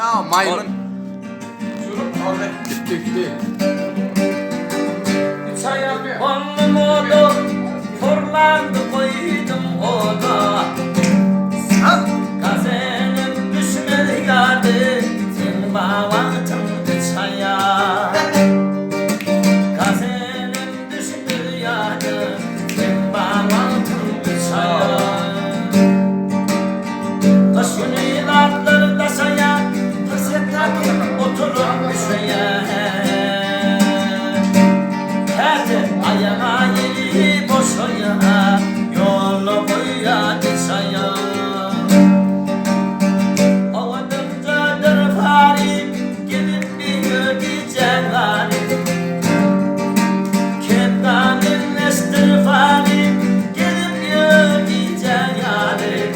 Ana maymun. Gitti. Onun odu fırlandı koydum oda. Gazelim düşmedi yadı sen bavatın çaya. Gazelim düşmedi yadı sen bavatın çaya. Taşın ilatları taşaya taşettaki oturur müşeye. Ayağına yeri boşaya yolu boya geçaya. Ovadımcadır farim gidip bir gidecek halim. Kendanın estir farim gidip bir gidecek halim.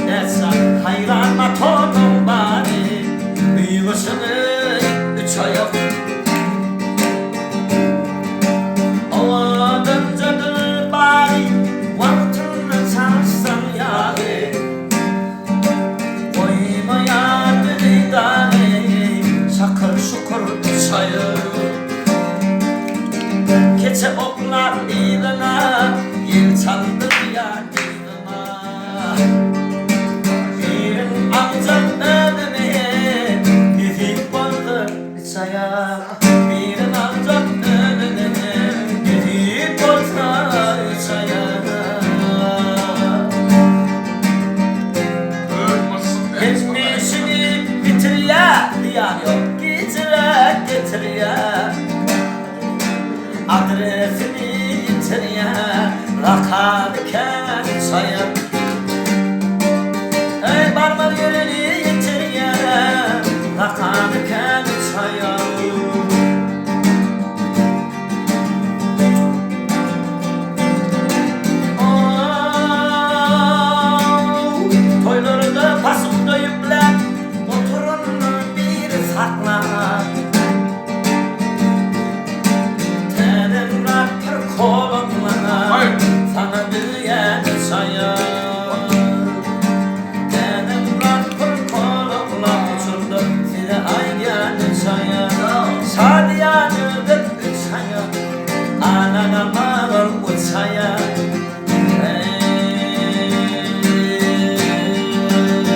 Nesan hayranma tonum bari duygusunu 3 ay yok. Keçe oklar idana, yel çaldı ya idana. Birin amcam önüne, gidip oldu çaya. Birin amcam önüne, gidip oldu çaya. Geçmişini bitir ya, diyan yok getir ya. Adresini yitir ya, rakarken sayın. Ey barbar yöreli